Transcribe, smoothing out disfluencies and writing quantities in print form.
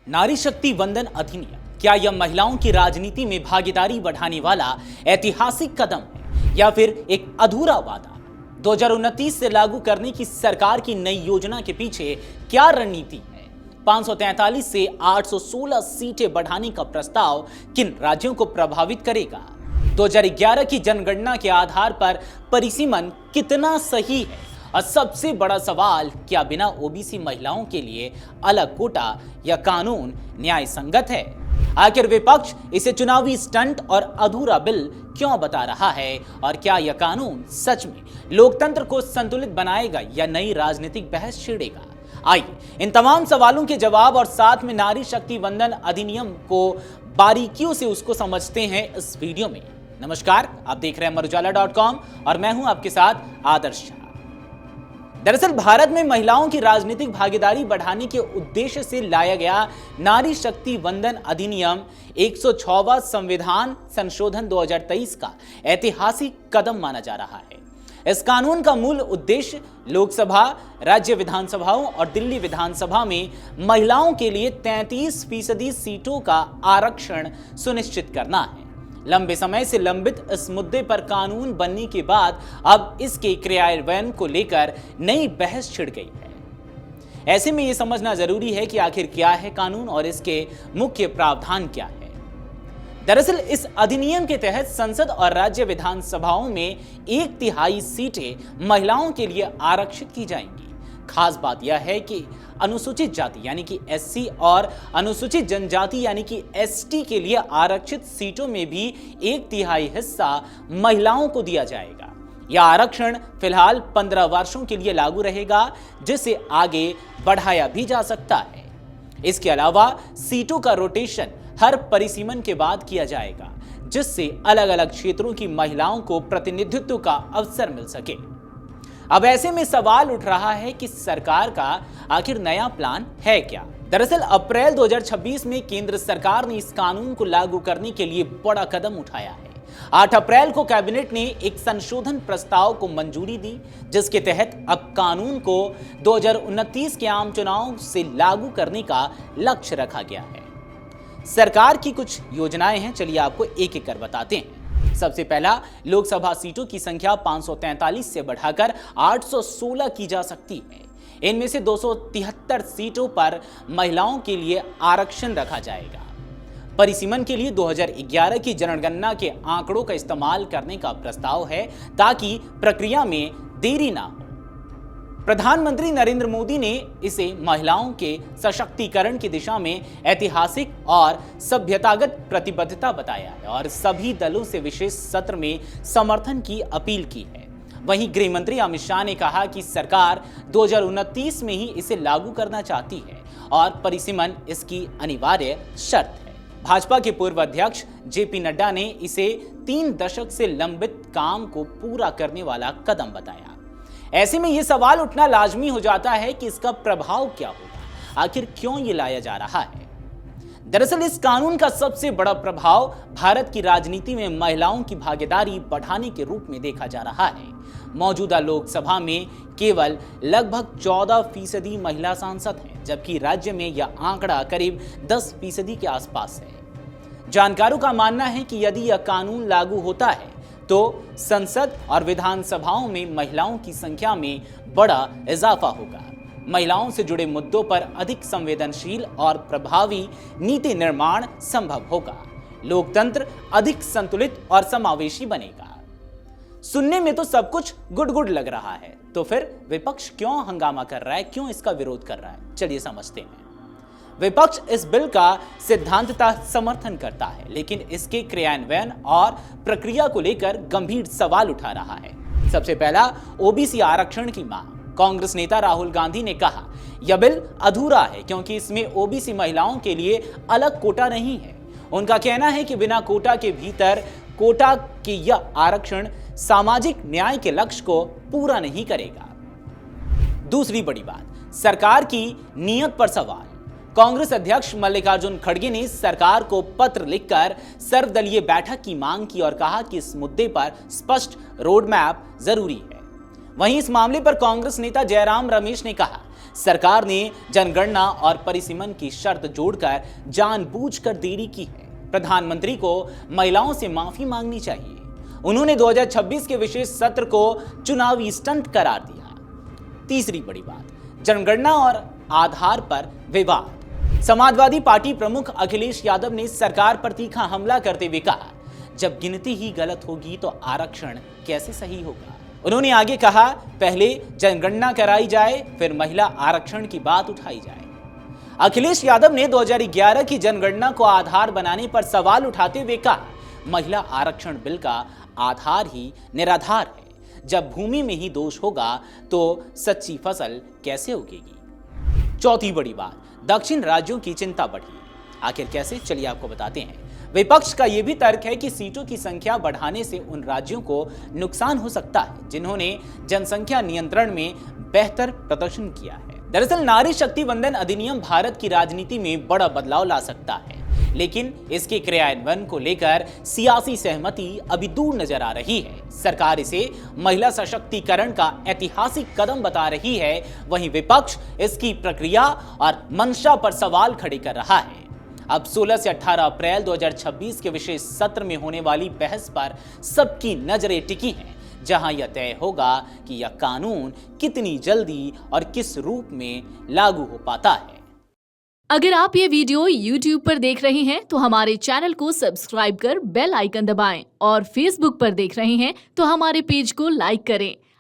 नारी शक्ति वंदन अधिनियम, क्या यह महिलाओं की राजनीति में भागीदारी बढ़ाने वाला ऐतिहासिक कदम है या फिर एक अधूरा वादा? 2029 से लागू करने की सरकार की नई योजना के पीछे क्या रणनीति है? 543 से 816 सीटें बढ़ाने का प्रस्ताव किन राज्यों को प्रभावित करेगा? 2011 की जनगणना के आधार पर परिसीमन कितना सही है? और सबसे बड़ा सवाल, क्या बिना ओबीसी महिलाओं के लिए अलग कोटा या कानून न्याय संगत है? आखिर विपक्ष इसे चुनावी स्टंट और अधूरा बिल क्यों बता रहा है? और क्या यह कानून सच में लोकतंत्र को संतुलित बनाएगा या नई राजनीतिक बहस छेड़ेगा? आइए इन तमाम सवालों के जवाब और साथ में नारी शक्ति वंदन अधिनियम को बारीकियों से उसको समझते हैं इस वीडियो में। नमस्कार, आप देख रहे हैं अमरुजाला.com और मैं हूं आपके साथ आदर्श। दरअसल भारत में महिलाओं की राजनीतिक भागीदारी बढ़ाने के उद्देश्य से लाया गया नारी शक्ति वंदन अधिनियम 106वां संविधान संशोधन 2023 का ऐतिहासिक कदम माना जा रहा है। इस कानून का मूल उद्देश्य लोकसभा, राज्य विधानसभाओं और दिल्ली विधानसभा में महिलाओं के लिए 33% सीटों का आरक्षण सुनिश्चित करना है। लंबे समय से लंबित इस मुद्दे पर कानून बनने के बाद अब इसके क्रियान्वयन को लेकर नई बहस छिड़ गई है। ऐसे में यह समझना जरूरी है कि आखिर क्या है कानून और इसके मुख्य प्रावधान क्या है। दरअसल इस अधिनियम के तहत संसद और राज्य विधानसभाओं में 1/3 सीटें महिलाओं के लिए आरक्षित की जाएंगी। खास बात यह है कि अनुसूचित जाति यानी कि एससी और अनुसूचित जनजाति यानी कि एसटी के लिए आरक्षित सीटों में भी 1/3 हिस्सा महिलाओं को दिया जाएगा। यह आरक्षण फिलहाल 15 वर्षों के लिए लागू रहेगा, जिसे आगे बढ़ाया भी जा सकता है। इसके अलावा सीटों का रोटेशन हर परिसीमन के बाद किया जाएगा, जिससे अलग अलग क्षेत्रों की महिलाओं को प्रतिनिधित्व का अवसर मिल सके। अब ऐसे में सवाल उठ रहा है कि सरकार का आखिर नया प्लान है क्या? दरअसल अप्रैल 2026 में केंद्र सरकार ने इस कानून को लागू करने के लिए बड़ा कदम उठाया है। 8 अप्रैल को कैबिनेट ने एक संशोधन प्रस्ताव को मंजूरी दी, जिसके तहत अब कानून को 2029 के आम चुनाव से लागू करने का लक्ष्य रखा गया है। सरकार की कुछ योजनाएं हैं, चलिए आपको एक एक कर बताते हैं। सबसे पहला, लोकसभा सीटों की संख्या 543 से बढ़ाकर 816 की जा सकती है। इनमें से 273 सीटों पर महिलाओं के लिए आरक्षण रखा जाएगा। परिसीमन के लिए 2011 की जनगणना के आंकड़ों का इस्तेमाल करने का प्रस्ताव है, ताकि प्रक्रिया में देरी ना हो। प्रधानमंत्री नरेंद्र मोदी ने इसे महिलाओं के सशक्तिकरण की दिशा में ऐतिहासिक और सभ्यतागत प्रतिबद्धता बताया है और सभी दलों से विशेष सत्र में समर्थन की अपील की है। वहीं गृह मंत्री अमित शाह ने कहा कि सरकार 2029 में ही इसे लागू करना चाहती है और परिसीमन इसकी अनिवार्य शर्त है। भाजपा के पूर्व अध्यक्ष जेपी नड्डा ने इसे 3 दशक से लंबित काम को पूरा करने वाला कदम बताया। ऐसे में यह सवाल उठना लाजमी हो जाता है कि इसका प्रभाव क्या होगा, आखिर क्यों ये लाया जा रहा है। दरअसल इस कानून का सबसे बड़ा प्रभाव भारत की राजनीति में महिलाओं की भागीदारी बढ़ाने के रूप में देखा जा रहा है। मौजूदा लोकसभा में केवल लगभग 14% महिला सांसद हैं, जबकि राज्य में यह आंकड़ा करीब 10% के आसपास है। जानकारों का मानना है कि यदि यह कानून लागू होता है तो संसद और विधानसभाओं में महिलाओं की संख्या में बड़ा इजाफा होगा। महिलाओं से जुड़े मुद्दों पर अधिक संवेदनशील और प्रभावी नीति निर्माण संभव होगा। लोकतंत्र अधिक संतुलित और समावेशी बनेगा। सुनने में तो सब कुछ गुड गुड लग रहा है, तो फिर विपक्ष क्यों हंगामा कर रहा है, क्यों इसका विरोध कर रहा है? चलिए समझते हैं। विपक्ष इस बिल का सिद्धांततः समर्थन करता है, लेकिन इसके क्रियान्वयन और प्रक्रिया को लेकर गंभीर सवाल उठा रहा है। सबसे पहला, ओबीसी आरक्षण की मांग। कांग्रेस नेता राहुल गांधी ने कहा, यह बिल अधूरा है क्योंकि इसमें ओबीसी महिलाओं के लिए अलग कोटा नहीं है। उनका कहना है कि बिना कोटा के भीतर कोटा के यह आरक्षण सामाजिक न्याय के लक्ष्य को पूरा नहीं करेगा। दूसरी बड़ी बात, सरकार की नीयत पर सवाल। कांग्रेस अध्यक्ष मल्लिकार्जुन खड़गे ने सरकार को पत्र लिखकर सर्वदलीय बैठक की मांग की और कहा कि इस मुद्दे पर स्पष्ट रोड मैप जरूरी है। वहीं इस मामले पर कांग्रेस नेता जयराम रमेश ने कहा, सरकार ने जनगणना और परिसीमन की शर्त जोड़कर जानबूझकर देरी की है। प्रधानमंत्री को महिलाओं से माफी मांगनी चाहिए। उन्होंने 2026 के विशेष सत्र को चुनावी स्टंट करार दिया। तीसरी बड़ी बात, जनगणना और आधार पर विवाद। समाजवादी पार्टी प्रमुख अखिलेश यादव ने सरकार पर तीखा हमला करते हुए कहा, जब गिनती ही गलत होगी तो आरक्षण कैसे सही होगा। उन्होंने आगे कहा, पहले जनगणना कराई जाए, फिर महिला आरक्षण की बात उठाई जाए। अखिलेश यादव ने 2011 की जनगणना को आधार बनाने पर सवाल उठाते हुए कहा, महिला आरक्षण बिल का आधार ही निराधार है। जब भूमि में ही दोष होगा तो सच्ची फसल कैसे उगेगी। चौथी बड़ी बात, दक्षिण राज्यों की चिंता बढ़ी। आखिर कैसे, चलिए आपको बताते हैं। विपक्ष का यह भी तर्क है कि सीटों की संख्या बढ़ाने से उन राज्यों को नुकसान हो सकता है जिन्होंने जनसंख्या नियंत्रण में बेहतर प्रदर्शन किया है। दरअसल नारी शक्ति वंदन अधिनियम भारत की राजनीति में बड़ा बदलाव ला सकता है, लेकिन इसके क्रियान्वयन को लेकर सियासी सहमति अभी दूर नजर आ रही है। सरकार इसे महिला सशक्तिकरण का ऐतिहासिक कदम बता रही है, वहीं विपक्ष इसकी प्रक्रिया और मंशा पर सवाल खड़े कर रहा है। अब 16 से 18 अप्रैल 2026 के विशेष सत्र में होने वाली बहस पर सबकी नजरें टिकी हैं, जहां यह तय होगा कि यह कानून कितनी जल्दी और किस रूप में लागू हो पाता है। अगर आप ये वीडियो YouTube पर देख रहे हैं तो हमारे चैनल को सब्सक्राइब कर बेल आइकन दबाएं और Facebook पर देख रहे हैं तो हमारे पेज को लाइक करें।